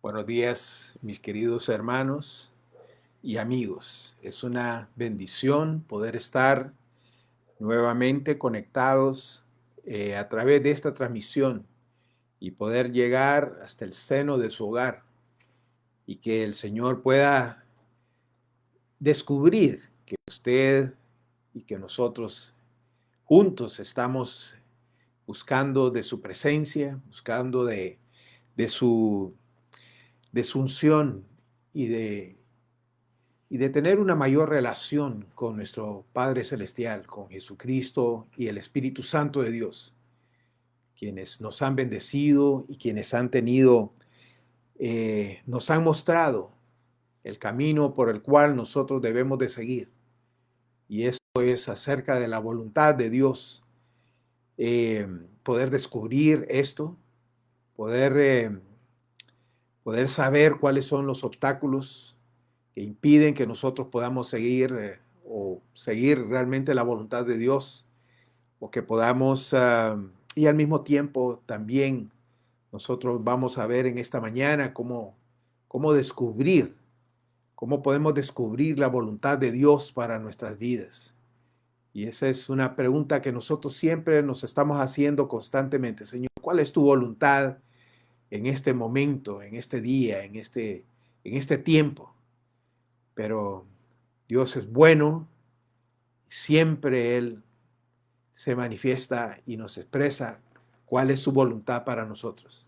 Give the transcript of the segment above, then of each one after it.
Buenos días, mis queridos hermanos y amigos. Es una bendición poder estar nuevamente conectados a través de esta transmisión y poder llegar hasta el seno de su hogar y que el Señor pueda descubrir que usted y que nosotros juntos estamos buscando de su presencia, buscando de su, de su unción y de tener una mayor relación con nuestro Padre Celestial, con Jesucristo y el Espíritu Santo de Dios, quienes nos han bendecido y quienes nos han mostrado el camino por el cual nosotros debemos de seguir. Y esto es acerca de la voluntad de Dios, poder descubrir esto, poder, eh, poder saber cuáles son los obstáculos que impiden que nosotros podamos seguir o seguir realmente la voluntad de Dios, o que podamos, y al mismo tiempo también nosotros vamos a ver en esta mañana cómo descubrir, cómo podemos descubrir la voluntad de Dios para nuestras vidas. Y esa es una pregunta que nosotros siempre nos estamos haciendo constantemente. Señor, ¿cuál es tu voluntad en este momento, en este día, en este tiempo? Pero Dios es bueno, siempre Él se manifiesta y nos expresa cuál es su voluntad para nosotros.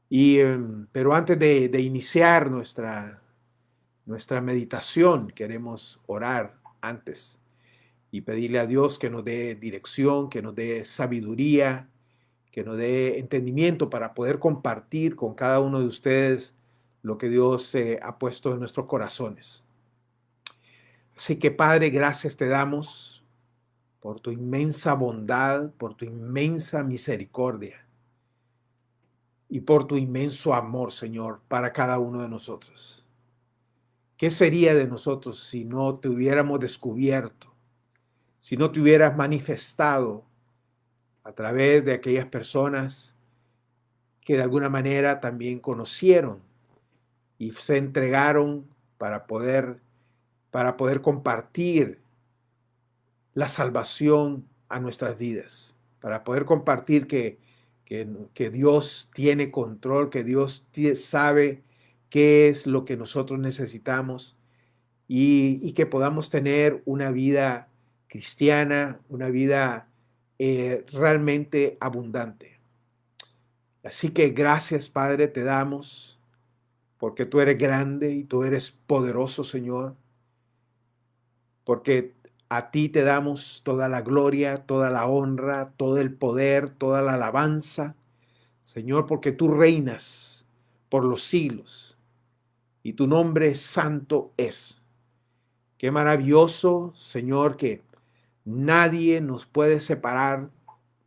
Pero antes de iniciar nuestra meditación, queremos orar antes y pedirle a Dios que nos dé dirección, que nos dé sabiduría, que nos dé entendimiento para poder compartir con cada uno de ustedes lo que Dios ha puesto en nuestros corazones. Así que Padre, gracias te damos por tu inmensa bondad, por tu inmensa misericordia y por tu inmenso amor, Señor, para cada uno de nosotros. ¿Qué sería de nosotros si no te hubiéramos descubierto, si no te hubieras manifestado a través de aquellas personas que de alguna manera también conocieron y se entregaron para poder compartir la salvación a nuestras vidas, para poder compartir que Dios tiene control, que Dios sabe qué es lo que nosotros necesitamos y que podamos tener una vida cristiana, una vida realmente abundante. Así que gracias, Padre, te damos, porque tú eres grande y tú eres poderoso, Señor, porque a ti te damos toda la gloria, toda la honra, todo el poder, toda la alabanza, Señor, porque tú reinas por los siglos y tu nombre santo es. Qué maravilloso, Señor, que nadie nos puede separar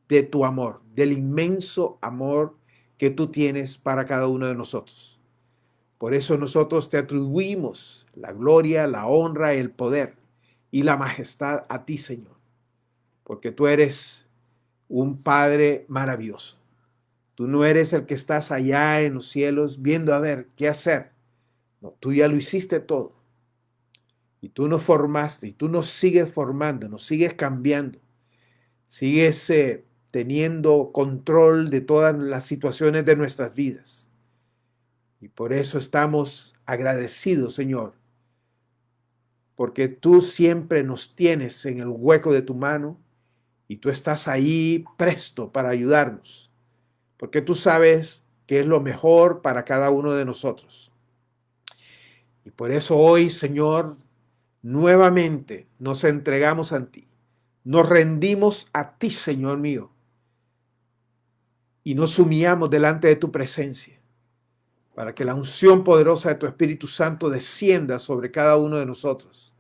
de tu amor, del inmenso amor que tú tienes para cada uno de nosotros. Por eso nosotros te atribuimos la gloria, la honra, el poder y la majestad a ti, Señor, porque tú eres un Padre maravilloso. Tú no eres el que estás allá en los cielos viendo a ver qué hacer. No, tú ya lo hiciste todo. Y tú nos formaste y tú nos sigues formando, nos sigues cambiando. Sigues teniendo control de todas las situaciones de nuestras vidas. Y por eso estamos agradecidos, Señor, porque tú siempre nos tienes en el hueco de tu mano y tú estás ahí presto para ayudarnos, porque tú sabes que es lo mejor para cada uno de nosotros. Y por eso hoy, Señor, nuevamente nos entregamos a ti, nos rendimos a ti, Señor mío, y nos humillamos delante de tu presencia, para que la unción poderosa de tu Espíritu Santo descienda sobre cada uno de nosotros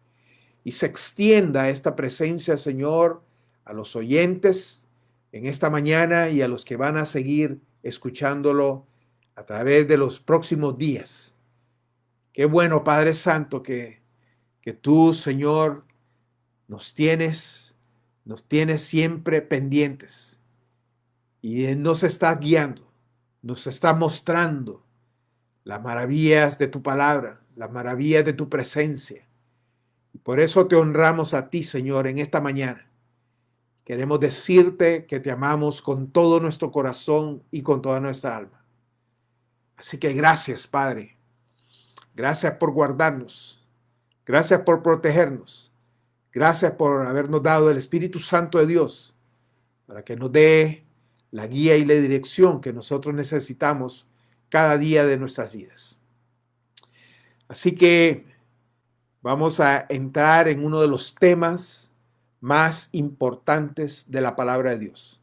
y se extienda esta presencia, Señor, a los oyentes en esta mañana y a los que van a seguir escuchándolo a través de los próximos días. Qué bueno, Padre Santo, que tú, Señor, nos tienes siempre pendientes y nos estás guiando, nos está mostrando las maravillas de tu palabra, las maravillas de tu presencia. Y por eso te honramos a ti, Señor, en esta mañana. Queremos decirte que te amamos con todo nuestro corazón y con toda nuestra alma. Así que gracias, Padre. Gracias por guardarnos. Gracias por protegernos. Gracias por habernos dado el Espíritu Santo de Dios para que nos dé la guía y la dirección que nosotros necesitamos cada día de nuestras vidas. Así que vamos a entrar en uno de los temas más importantes de la palabra de Dios.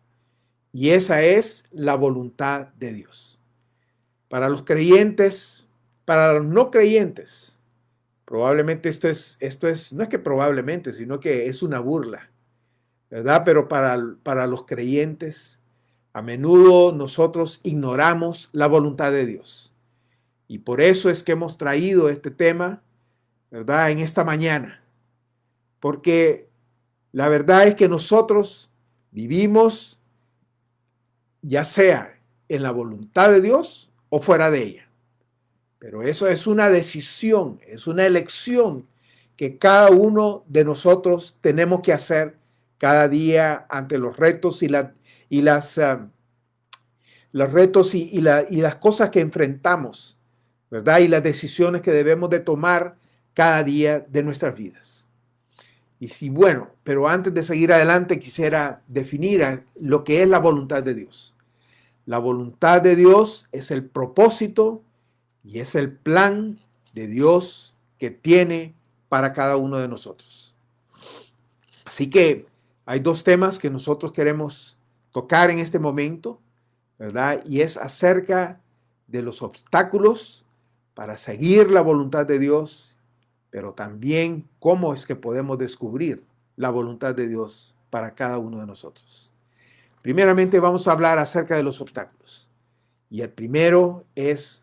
Y esa es la voluntad de Dios. Para los creyentes, para los no creyentes, probablemente esto es, no es que probablemente, sino que es una burla, ¿verdad? Pero para los creyentes, a menudo nosotros ignoramos la voluntad de Dios. Y por eso es que hemos traído este tema, ¿verdad? En esta mañana. Porque la verdad es que nosotros vivimos ya sea en la voluntad de Dios o fuera de ella. Pero eso es una decisión, es una elección que cada uno de nosotros tenemos que hacer cada día ante los retos y las cosas que enfrentamos, ¿verdad? Y las decisiones que debemos de tomar cada día de nuestras vidas. Y sí, bueno, pero antes de seguir adelante quisiera definir lo que es la voluntad de Dios. La voluntad de Dios es el propósito y es el plan de Dios que tiene para cada uno de nosotros. Así que hay dos temas que nosotros queremos tocar en este momento, ¿verdad? Y es acerca de los obstáculos para seguir la voluntad de Dios, pero también cómo es que podemos descubrir la voluntad de Dios para cada uno de nosotros. Primeramente vamos a hablar acerca de los obstáculos. Y el primero es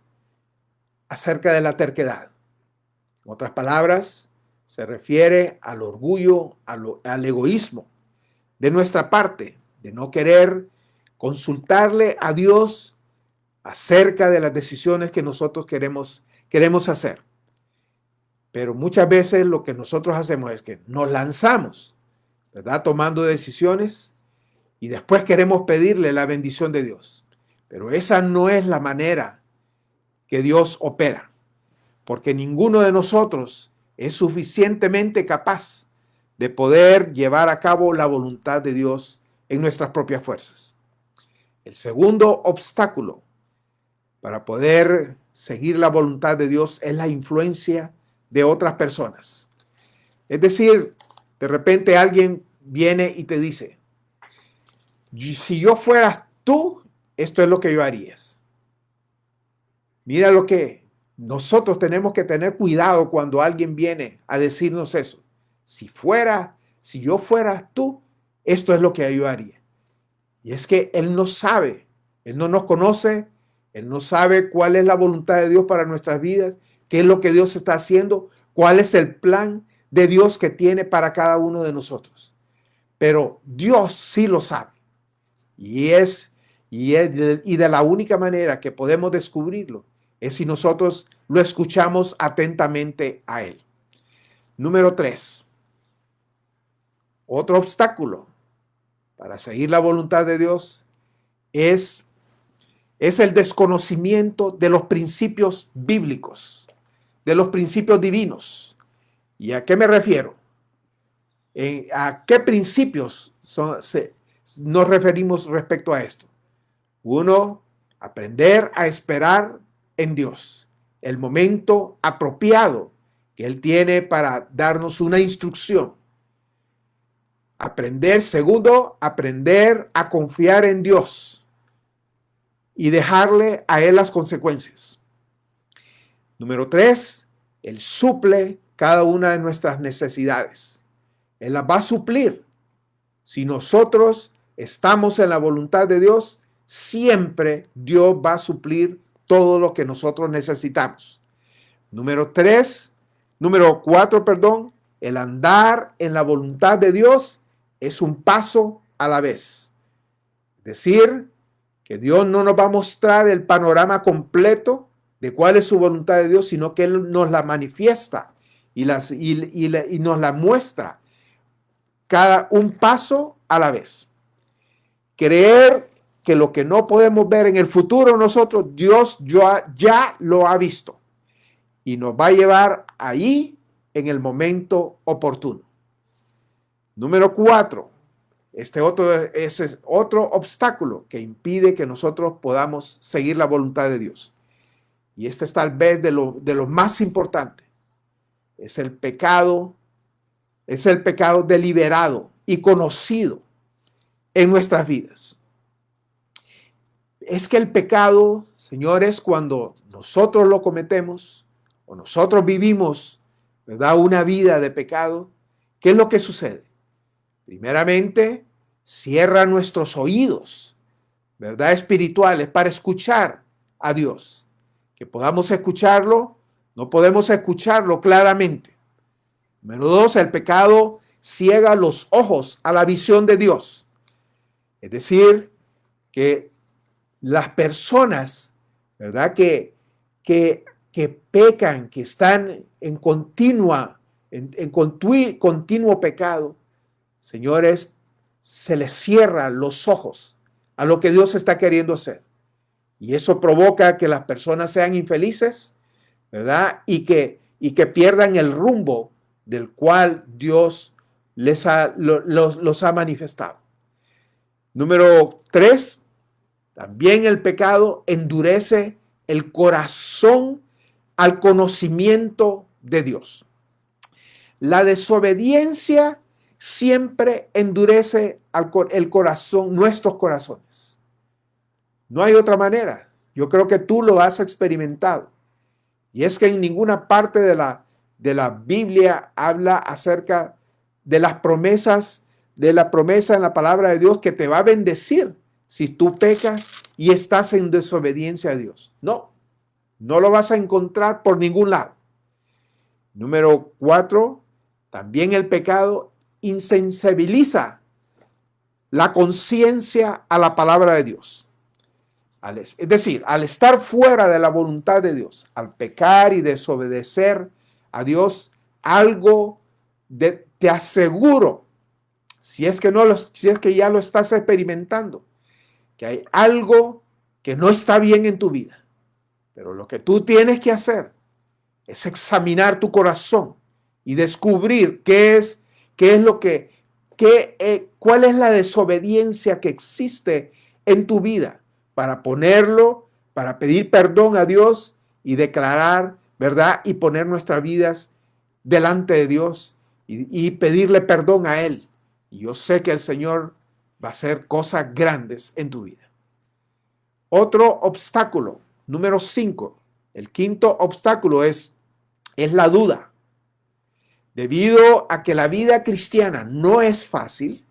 acerca de la terquedad. En otras palabras, se refiere al orgullo, al egoísmo de nuestra parte, de no querer consultarle a Dios acerca de las decisiones que nosotros queremos hacer. Pero muchas veces lo que nosotros hacemos es que nos lanzamos, ¿verdad? Tomando decisiones y después queremos pedirle la bendición de Dios. Pero esa no es la manera que Dios opera, porque ninguno de nosotros es suficientemente capaz de poder llevar a cabo la voluntad de Dios en nuestras propias fuerzas. El segundo obstáculo para poder seguir la voluntad de Dios es la influencia de otras personas. Es decir, de repente alguien viene y te dice, si yo fueras tú, esto es lo que yo harías. Mira lo que nosotros tenemos que tener cuidado cuando alguien viene a decirnos eso. Si yo fuera tú, esto es lo que yo haría. Y es que Él no sabe, Él no nos conoce, Él no sabe cuál es la voluntad de Dios para nuestras vidas, qué es lo que Dios está haciendo, cuál es el plan de Dios que tiene para cada uno de nosotros. Pero Dios sí lo sabe. Y de la única manera que podemos descubrirlo es si nosotros lo escuchamos atentamente a Él. Número 3. Otro obstáculo para seguir la voluntad de Dios es el desconocimiento de los principios bíblicos, de los principios divinos. ¿Y a qué me refiero? ¿A qué principios nos referimos respecto a esto? Uno, aprender a esperar en Dios, el momento apropiado que Él tiene para darnos una instrucción. Segundo, aprender a confiar en Dios y dejarle a Él las consecuencias. Número 3, Él suple cada una de nuestras necesidades. Él las va a suplir. Si nosotros estamos en la voluntad de Dios, siempre Dios va a suplir todo lo que nosotros necesitamos. Número 4, el andar en la voluntad de Dios es un paso a la vez. Es decir, que Dios no nos va a mostrar el panorama completo de cuál es su voluntad de Dios, sino que Él nos la manifiesta y nos la muestra cada un paso a la vez. Creer que lo que no podemos ver en el futuro nosotros, Dios ya lo ha visto y nos va a llevar ahí en el momento oportuno. Número 4, ese es otro obstáculo que impide que nosotros podamos seguir la voluntad de Dios. Y este es tal vez de lo más importante. Es el pecado deliberado y conocido en nuestras vidas. Es que el pecado, señores, cuando nosotros lo cometemos o nosotros vivimos, ¿verdad?, una vida de pecado, ¿qué es lo que sucede? Primeramente, cierra nuestros oídos, ¿verdad?, espirituales para escuchar a Dios. Que podamos escucharlo, no podemos escucharlo claramente. Número 2, el pecado ciega los ojos a la visión de Dios. Es decir, que las personas, ¿verdad?, que pecan, que están en continuo pecado, señores, se les cierran los ojos a lo que Dios está queriendo hacer. Y eso provoca que las personas sean infelices, ¿verdad? Y que pierdan el rumbo del cual Dios los ha manifestado. Número 3, también el pecado endurece el corazón al conocimiento de Dios. La desobediencia siempre endurece el corazón, nuestros corazones. No hay otra manera. Yo creo que tú lo has experimentado. Y es que en ninguna parte de la Biblia habla acerca de las promesas, de la promesa en la palabra de Dios que te va a bendecir si tú pecas y estás en desobediencia a Dios. No lo vas a encontrar por ningún lado. Número 4, también el pecado insensibiliza la conciencia a la palabra de Dios. Es decir, al estar fuera de la voluntad de Dios, al pecar y desobedecer a Dios, te aseguro, si es que ya lo estás experimentando, que hay algo que no está bien en tu vida. Pero lo que tú tienes que hacer es examinar tu corazón y descubrir cuál es la desobediencia que existe en tu vida, para pedir perdón a Dios y declarar, ¿verdad?, y poner nuestras vidas delante de Dios y pedirle perdón a Él. Y yo sé que el Señor va a hacer cosas grandes en tu vida. Otro obstáculo, número 5, el quinto obstáculo es la duda. Debido a que la vida cristiana no es fácil,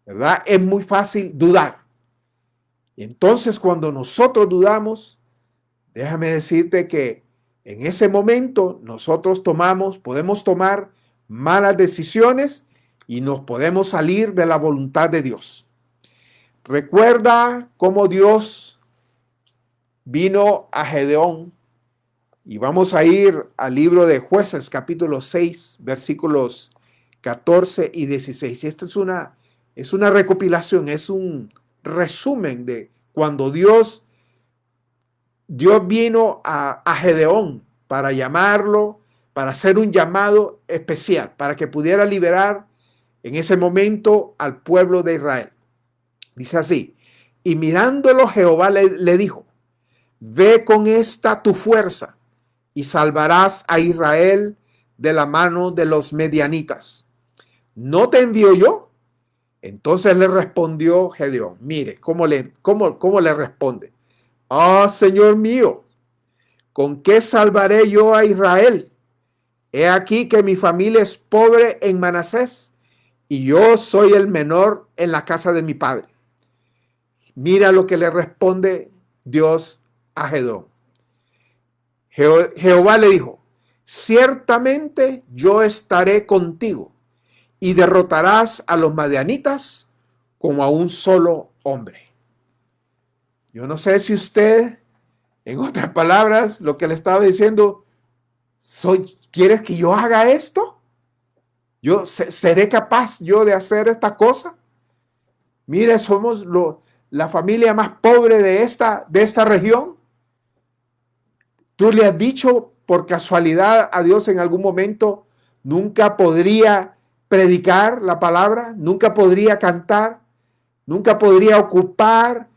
¿verdad?, es muy fácil dudar. Y entonces cuando nosotros dudamos, déjame decirte que en ese momento nosotros podemos tomar malas decisiones y nos podemos salir de la voluntad de Dios. Recuerda cómo Dios vino a Gedeón, y vamos a ir al libro de Jueces, capítulo 6, versículos 14 y 16. Y esto es una recopilación, es un resumen de cuando Dios vino a Gedeón para llamarlo, para hacer un llamado especial, para que pudiera liberar en ese momento al pueblo de Israel. Dice así: y mirándolo Jehová le dijo, ve con esta tu fuerza y salvarás a Israel de la mano de los medianitas. ¿No te envío yo? Entonces le respondió Gedeón. Mire cómo le responde. Ah, Señor mío, ¿con qué salvaré yo a Israel? He aquí que mi familia es pobre en Manasés y yo soy el menor en la casa de mi padre. Mira lo que le responde Dios a Gedeón. Jehová le dijo, ciertamente yo estaré contigo y derrotarás a los madianitas como a un solo hombre. Yo no sé si usted En otras palabras, lo que le estaba diciendo, ¿quieres que yo haga esto? ¿Seré capaz yo de hacer esta cosa? Mire, somos la familia más pobre de esta región. ¿Tú le has dicho por casualidad a Dios en algún momento, nunca podría predicar la palabra, nunca podría cantar, nunca podría ocupar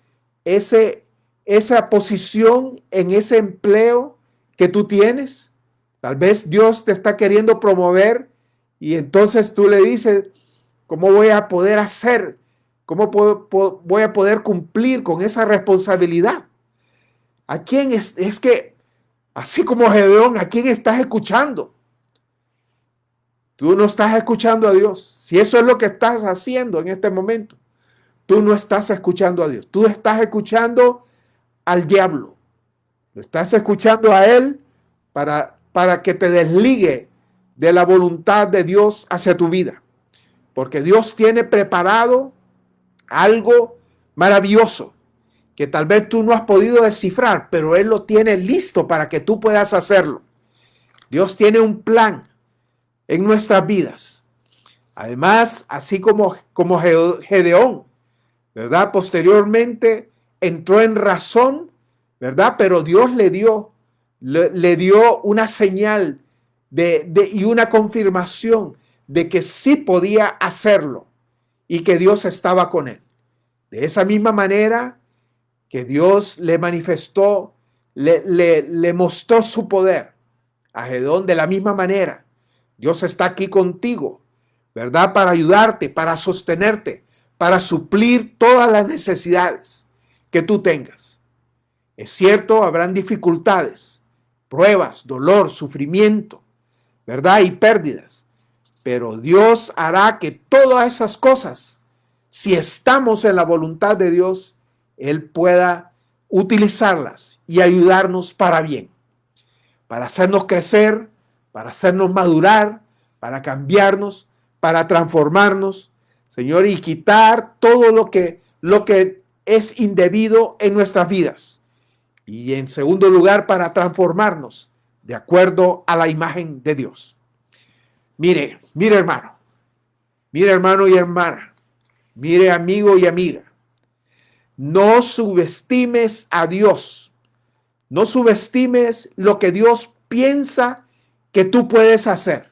esa posición en ese empleo que tú tienes? Tal vez Dios te está queriendo promover y entonces tú le dices, ¿cómo voy a poder hacer? ¿Cómo voy a poder cumplir con esa responsabilidad? ¿A quién es que, así como Gedeón, a quién estás escuchando? Tú no estás escuchando a Dios. Si eso es lo que estás haciendo en este momento, tú no estás escuchando a Dios. Tú estás escuchando al diablo. Lo estás escuchando a él para que te desligue de la voluntad de Dios hacia tu vida. Porque Dios tiene preparado algo maravilloso que tal vez tú no has podido descifrar, pero Él lo tiene listo para que tú puedas hacerlo. Dios tiene un plan en nuestras vidas. Además, así como Gedeón, ¿verdad? Posteriormente entró en razón, ¿verdad? Pero Dios le dio una señal y una confirmación de que sí podía hacerlo y que Dios estaba con él. De esa misma manera que Dios le manifestó, le mostró su poder a Gedeón, de la misma manera Dios está aquí contigo, ¿verdad? Para ayudarte, para sostenerte, para suplir todas las necesidades que tú tengas. Es cierto, habrán dificultades, pruebas, dolor, sufrimiento, ¿verdad? Y pérdidas. Pero Dios hará que todas esas cosas, si estamos en la voluntad de Dios, Él pueda utilizarlas y ayudarnos para bien, para hacernos crecer, para hacernos madurar, para cambiarnos, para transformarnos, Señor, y quitar todo lo que es indebido en nuestras vidas. Y en segundo lugar, para transformarnos de acuerdo a la imagen de Dios. Mire hermano y hermana, mire amigo y amiga, no subestimes a Dios, no subestimes lo que Dios piensa que tú puedes hacer.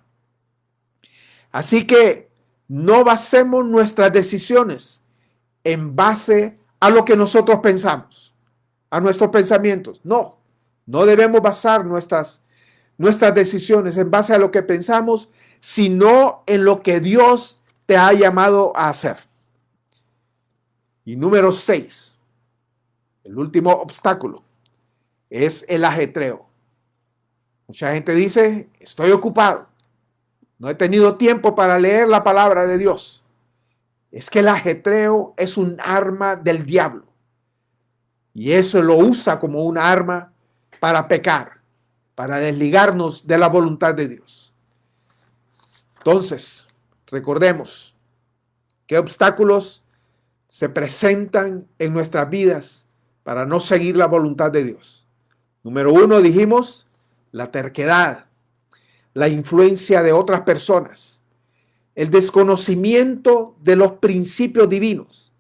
Así que no basemos nuestras decisiones en base a lo que nosotros pensamos, a nuestros pensamientos. No debemos basar nuestras decisiones en base a lo que pensamos, sino en lo que Dios te ha llamado a hacer. Y número 6, el último obstáculo, es el ajetreo. Mucha gente dice, estoy ocupado, no he tenido tiempo para leer la palabra de Dios. Es que el ajetreo es un arma del diablo. Y eso lo usa como un arma para pecar, para desligarnos de la voluntad de Dios. Entonces, recordemos qué obstáculos se presentan en nuestras vidas para no seguir la voluntad de Dios. Número 1, dijimos, la terquedad, la influencia de otras personas, el desconocimiento de los principios divinos,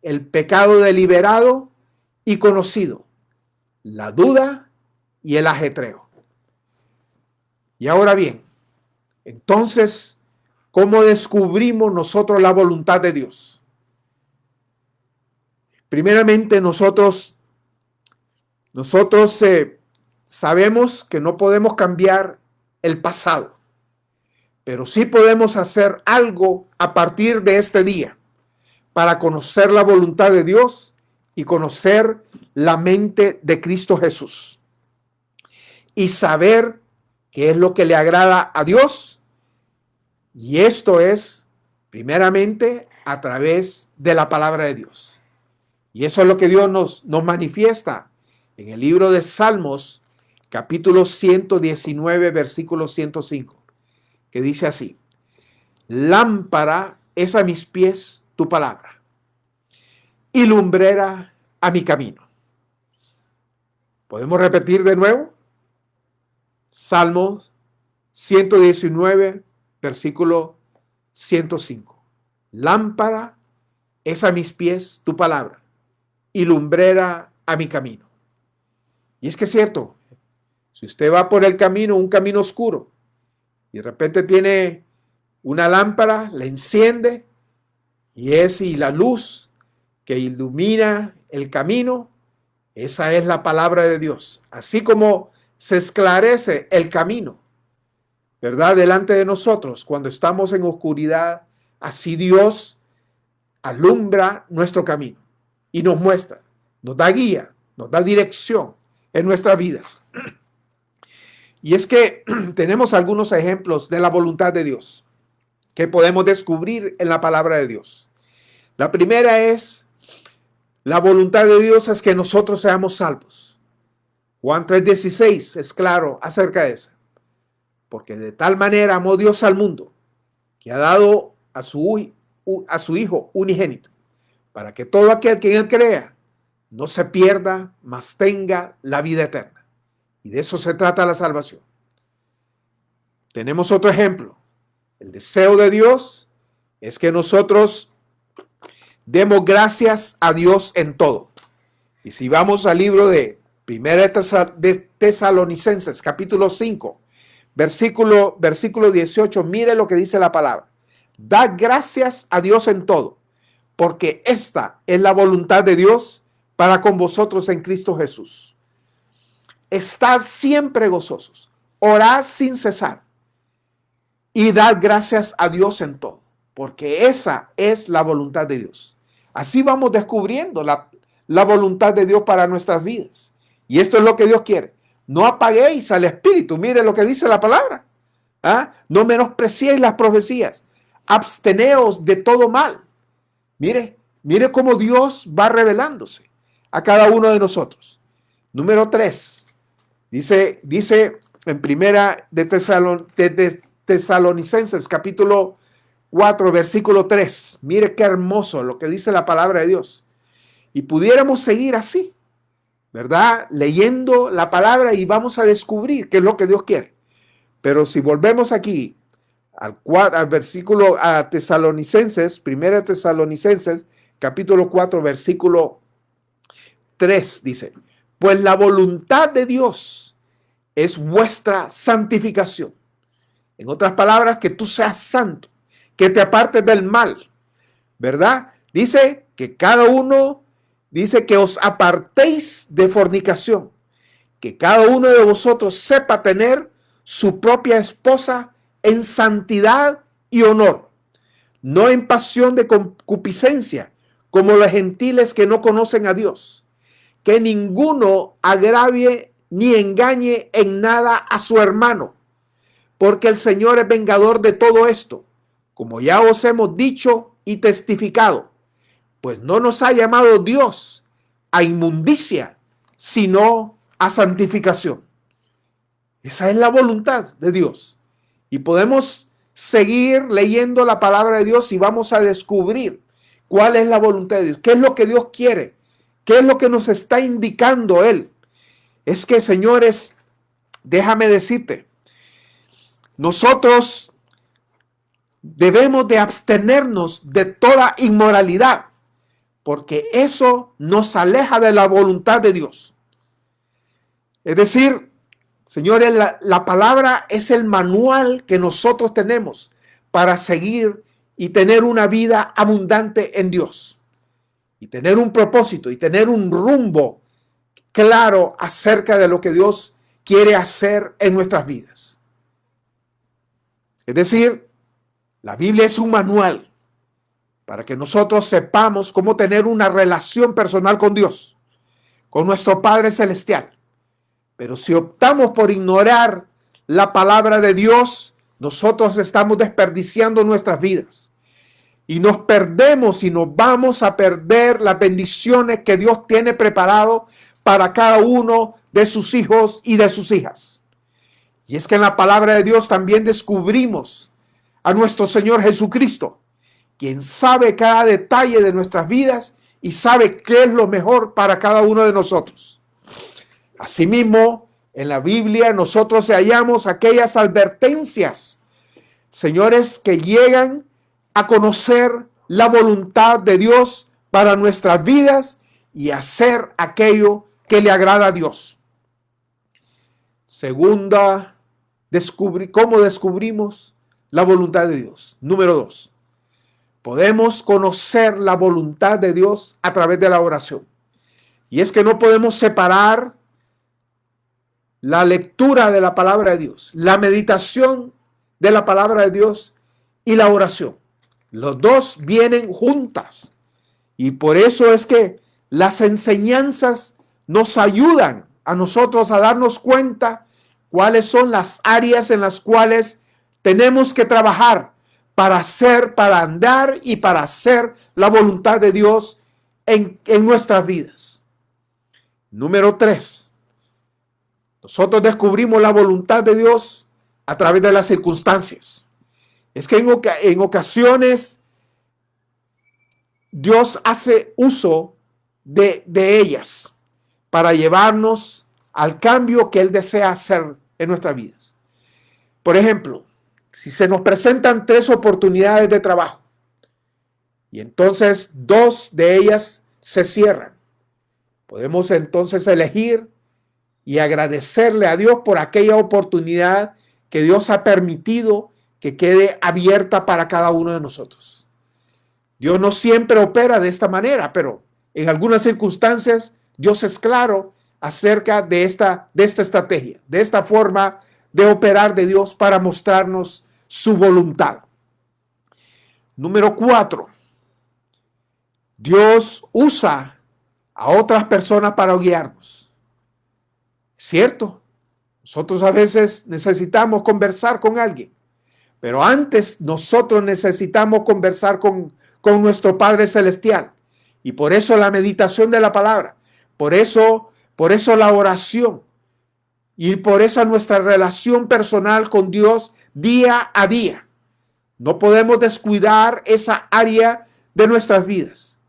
el pecado deliberado y conocido, la duda y el ajetreo. Y ahora bien, entonces, ¿cómo descubrimos nosotros la voluntad de Dios? Primeramente, nosotros sabemos que no podemos cambiar el pasado, pero sí podemos hacer algo a partir de este día para conocer la voluntad de Dios y conocer la mente de Cristo Jesús y saber qué es lo que le agrada a Dios. Y esto es primeramente a través de la palabra de Dios. Y eso es lo que Dios nos manifiesta en el libro de Salmos, capítulo 119, versículo 105, que dice así: lámpara es a mis pies tu palabra y lumbrera a mi camino. ¿Podemos repetir de nuevo? Salmo 119, versículo 105. Lámpara es a mis pies tu palabra y lumbrera a mi camino. Y es que es cierto, si usted va por el camino, un camino oscuro, y de repente tiene una lámpara, la enciende, y la luz que ilumina el camino, esa es la palabra de Dios. Así como se esclarece el camino, ¿verdad? Delante de nosotros, cuando estamos en oscuridad, así Dios alumbra nuestro camino y nos muestra, nos da guía, nos da dirección en nuestras vidas. Y es que tenemos algunos ejemplos de la voluntad de Dios que podemos descubrir en la palabra de Dios. La primera es, la voluntad de Dios es que nosotros seamos salvos. Juan 3:16 es claro acerca de eso. Porque de tal manera amó Dios al mundo, que ha dado a su Hijo unigénito, para que todo aquel que en él crea no se pierda, mas tenga la vida eterna. Y de eso se trata la salvación. Tenemos otro ejemplo. El deseo de Dios es que nosotros demos gracias a Dios en todo. Y si vamos al libro de Primera de Tesalonicenses, capítulo 5, versículo 18, mire lo que dice la palabra. Da gracias a Dios en todo, porque esta es la voluntad de Dios para con vosotros en Cristo Jesús. Estad siempre gozosos, orad sin cesar y dad gracias a Dios en todo, porque esa es la voluntad de Dios. Así vamos descubriendo la voluntad de Dios para nuestras vidas. Y esto es lo que Dios quiere. No apaguéis al Espíritu. Mire lo que dice la palabra. No menospreciéis las profecías. Absteneos de todo mal. Mire cómo Dios va revelándose a cada uno de nosotros. Número 3. Dice en Primera de Tesalonicenses, capítulo 4, versículo 3. Mire qué hermoso lo que dice la palabra de Dios. Y pudiéramos seguir así, ¿verdad? Leyendo la palabra y vamos a descubrir qué es lo que Dios quiere. Pero si volvemos aquí al versículo a Tesalonicenses, Primera Tesalonicenses, capítulo 4, versículo 3, dice, pues la voluntad de Dios es vuestra santificación. En otras palabras, que tú seas santo, que te apartes del mal, ¿verdad? Dice que cada uno, dice que os apartéis de fornicación, que cada uno de vosotros sepa tener su propia esposa en santidad y honor, no en pasión de concupiscencia, como los gentiles que no conocen a Dios, que ninguno agravie ni engañe en nada a su hermano, porque el Señor es vengador de todo esto, como ya os hemos dicho y testificado, pues no nos ha llamado Dios a inmundicia, sino a santificación. Esa es la voluntad de Dios. Y podemos seguir leyendo la palabra de Dios y vamos a descubrir cuál es la voluntad de Dios, qué es lo que Dios quiere, qué es lo que nos está indicando Él. Es que, señores, déjame decirte, nosotros debemos de abstenernos de toda inmoralidad, porque eso nos aleja de la voluntad de Dios. Es decir, señores, la palabra es el manual que nosotros tenemos para seguir y tener una vida abundante en Dios. Y tener un propósito y tener un rumbo claro acerca de lo que Dios quiere hacer en nuestras vidas. Es decir, la Biblia es un manual para que nosotros sepamos cómo tener una relación personal con Dios, con nuestro Padre Celestial. Pero si optamos por ignorar la palabra de Dios, nosotros estamos desperdiciando nuestras vidas. Y nos perdemos y nos vamos a perder las bendiciones que Dios tiene preparado para cada uno de sus hijos y de sus hijas. Y es que en la palabra de Dios también descubrimos a nuestro Señor Jesucristo, quien sabe cada detalle de nuestras vidas y sabe qué es lo mejor para cada uno de nosotros. Asimismo, en la Biblia nosotros hallamos aquellas advertencias, señores, que llegan a conocer la voluntad de Dios para nuestras vidas y hacer aquello que le agrada a Dios. Segunda, ¿cómo descubrimos la voluntad de Dios? Número 2, podemos conocer la voluntad de Dios a través de la oración. Y es que no podemos separar la lectura de la palabra de Dios, la meditación de la palabra de Dios y la oración. Los dos vienen juntas. Y por eso es que las enseñanzas nos ayudan a nosotros a darnos cuenta cuáles son las áreas en las cuales tenemos que trabajar para andar y para hacer la voluntad de Dios en nuestras vidas. Número 3. Nosotros descubrimos la voluntad de Dios a través de las circunstancias. Es que en ocasiones Dios hace uso de ellas para llevarnos al cambio que Él desea hacer en nuestras vidas. Por ejemplo, si se nos presentan 3 oportunidades de trabajo y entonces 2 de ellas se cierran, podemos entonces elegir y agradecerle a Dios por aquella oportunidad que Dios ha permitido que quede abierta para cada uno de nosotros. Dios no siempre opera de esta manera, pero en algunas circunstancias Dios es claro acerca de esta estrategia, de esta forma de operar de Dios para mostrarnos su voluntad. Número 4. Dios usa a otras personas para guiarnos. ¿Cierto? Nosotros a veces necesitamos conversar con alguien, pero antes nosotros necesitamos conversar con nuestro Padre Celestial. Y por eso la meditación de la palabra, por eso la oración y por eso nuestra relación personal con Dios día a día. No podemos descuidar esa área de nuestras vidas.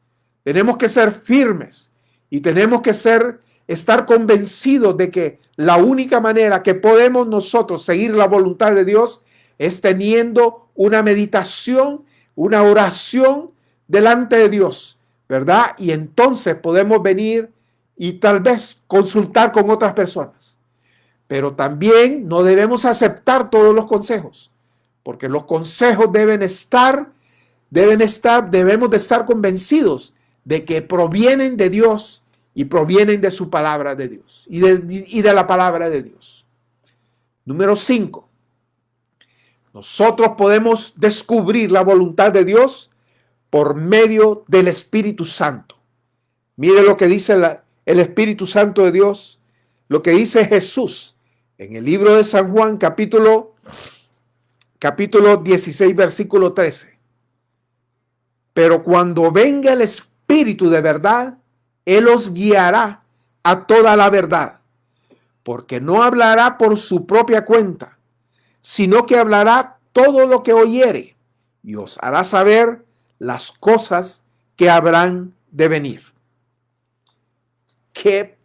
Tenemos que ser firmes y tenemos que estar convencidos de que la única manera que podemos nosotros seguir la voluntad de Dios es teniendo una meditación, una oración delante de Dios, ¿verdad? Y entonces podemos venir y tal vez consultar con otras personas. Pero también no debemos aceptar todos los consejos, porque los consejos debemos de estar convencidos de que provienen de Dios y provienen de su palabra de Dios y de la palabra de Dios. Número 5. Nosotros podemos descubrir la voluntad de Dios por medio del Espíritu Santo. Mire lo que dice el Espíritu Santo de Dios, lo que dice Jesús en el libro de San Juan, capítulo 16, versículo 13. Pero cuando venga el Espíritu de verdad, Él os guiará a toda la verdad, porque no hablará por su propia cuenta, sino que hablará todo lo que oyere y os hará saber las cosas que habrán de venir. Qué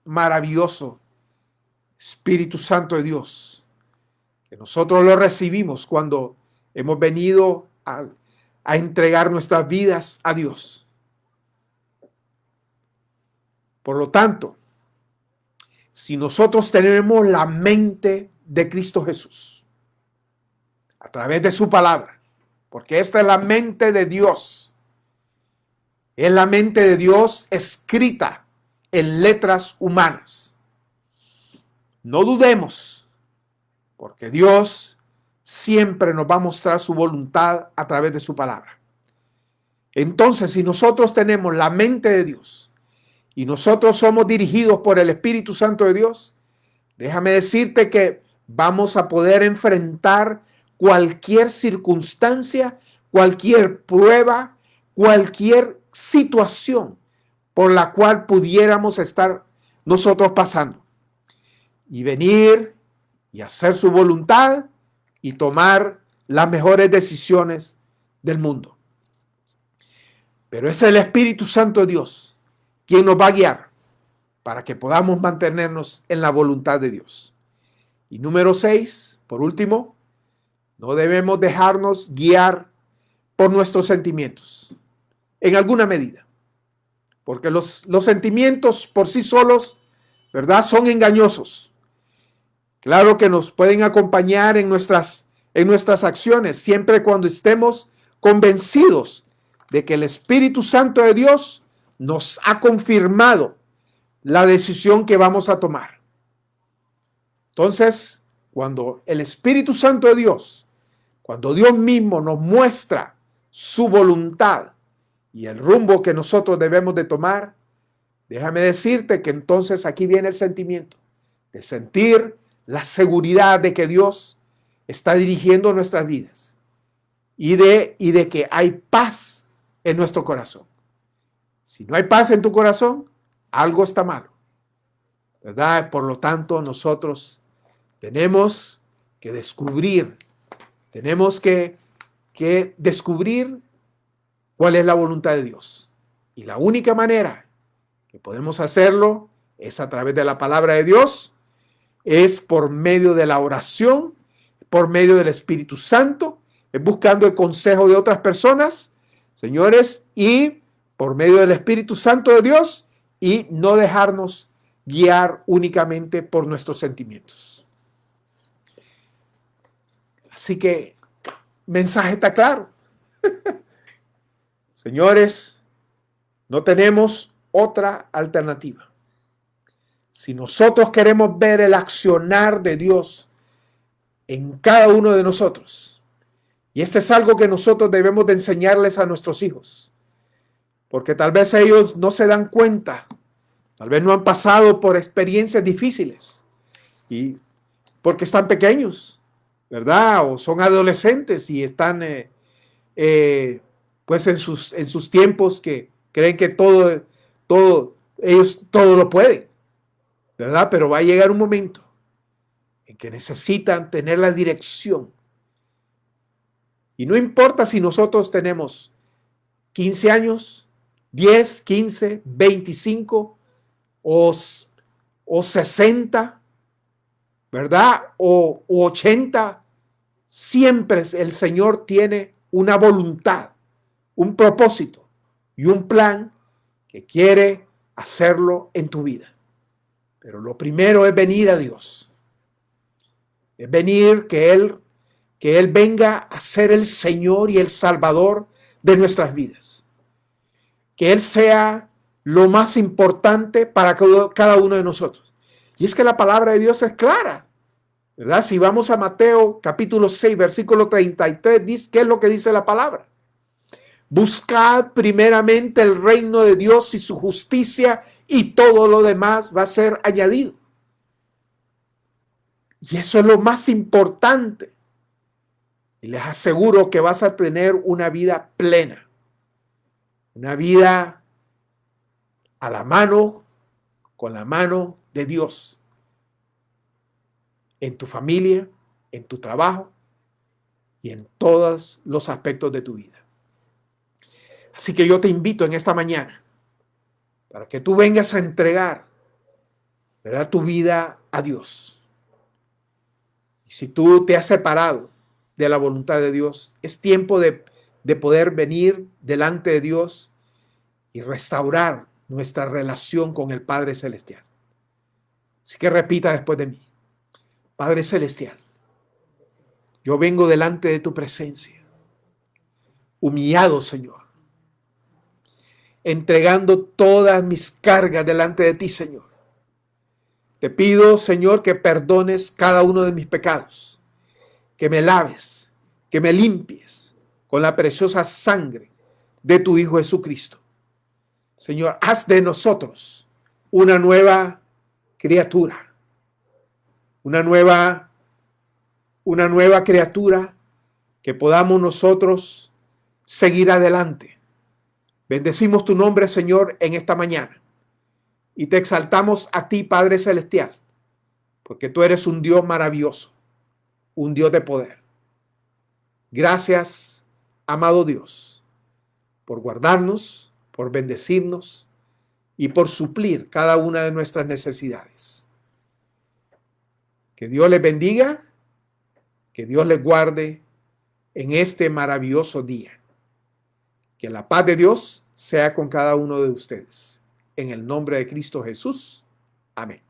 maravilloso Espíritu Santo de Dios, que nosotros lo recibimos cuando hemos venido a entregar nuestras vidas a Dios. Por lo tanto, si nosotros tenemos la mente de Cristo Jesús, a través de su palabra, porque esta es la mente de Dios, es la mente de Dios escrita en letras humanas. No dudemos, porque Dios siempre nos va a mostrar su voluntad a través de su palabra. Entonces, si nosotros tenemos la mente de Dios y nosotros somos dirigidos por el Espíritu Santo de Dios, déjame decirte que vamos a poder enfrentar cualquier circunstancia, cualquier prueba, cualquier situación por la cual pudiéramos estar nosotros pasando. Y venir y hacer su voluntad y tomar las mejores decisiones del mundo. Pero es el Espíritu Santo de Dios quien nos va a guiar. para que podamos mantenernos en la voluntad de Dios. Y número 6, por último, no debemos dejarnos guiar por nuestros sentimientos, en alguna medida, porque los sentimientos por sí solos, ¿verdad?, son engañosos. Claro que nos pueden acompañar en nuestras acciones, siempre cuando estemos convencidos de que el Espíritu Santo de Dios nos ha confirmado la decisión que vamos a tomar. Entonces, cuando el Espíritu Santo de Dios, cuando Dios mismo nos muestra su voluntad y el rumbo que nosotros debemos de tomar, déjame decirte que entonces aquí viene el sentimiento de sentir la seguridad de que Dios está dirigiendo nuestras vidas y de que hay paz en nuestro corazón. Si no hay paz en tu corazón, algo está malo, ¿verdad? Por lo tanto, nosotros tenemos que descubrir cuál es la voluntad de Dios. Y la única manera que podemos hacerlo es a través de la palabra de Dios, es por medio de la oración, por medio del Espíritu Santo, es buscando el consejo de otras personas, señores, y por medio del Espíritu Santo de Dios, y no dejarnos guiar únicamente por nuestros sentimientos. Así que, mensaje está claro. Señores, no tenemos otra alternativa. Si nosotros queremos ver el accionar de Dios en cada uno de nosotros, y este es algo que nosotros debemos de enseñarles a nuestros hijos, porque tal vez ellos no se dan cuenta, tal vez no han pasado por experiencias difíciles, y porque están pequeños, ¿verdad? O son adolescentes y están pues en sus tiempos que creen que ellos todo lo pueden, ¿verdad? Pero va a llegar un momento en que necesitan tener la dirección. Y no importa si nosotros tenemos 15 años, 10, 15, 25 o 60, ¿verdad? O 80, siempre el Señor tiene una voluntad, un propósito y un plan que quiere hacerlo en tu vida. Pero lo primero es venir a Dios. Es venir, que Él venga a ser el Señor y el Salvador de nuestras vidas. Que Él sea lo más importante para cada uno de nosotros. Y es que la palabra de Dios es clara, ¿verdad? Si vamos a Mateo capítulo 6, versículo 33, dice, ¿qué es lo que dice la palabra? Buscad primeramente el reino de Dios y su justicia, y todo lo demás va a ser añadido. Y eso es lo más importante. Y les aseguro que vas a tener una vida plena, una vida a la mano, con la mano de Dios, en tu familia, en tu trabajo y en todos los aspectos de tu vida. Así que yo te invito en esta mañana para que tú vengas a entregar, ¿verdad?, tu vida a Dios. Y si tú te has separado de la voluntad de Dios, es tiempo de poder venir delante de Dios y restaurar nuestra relación con el Padre Celestial. Así que repita después de mí: Padre Celestial, yo vengo delante de tu presencia, humillado, Señor, entregando todas mis cargas delante de ti, Señor. Te pido, Señor, que perdones cada uno de mis pecados, que me laves, que me limpies con la preciosa sangre de tu Hijo Jesucristo. Señor, haz de nosotros una nueva criatura, una nueva criatura, que podamos nosotros seguir adelante. Bendecimos tu nombre, Señor, en esta mañana, y te exaltamos a ti, Padre Celestial, porque tú eres un Dios maravilloso, un Dios de poder. Gracias, amado Dios, por guardarnos, por bendecirnos y por suplir cada una de nuestras necesidades. Que Dios les bendiga, que Dios les guarde en este maravilloso día. Que la paz de Dios sea con cada uno de ustedes. En el nombre de Cristo Jesús. Amén.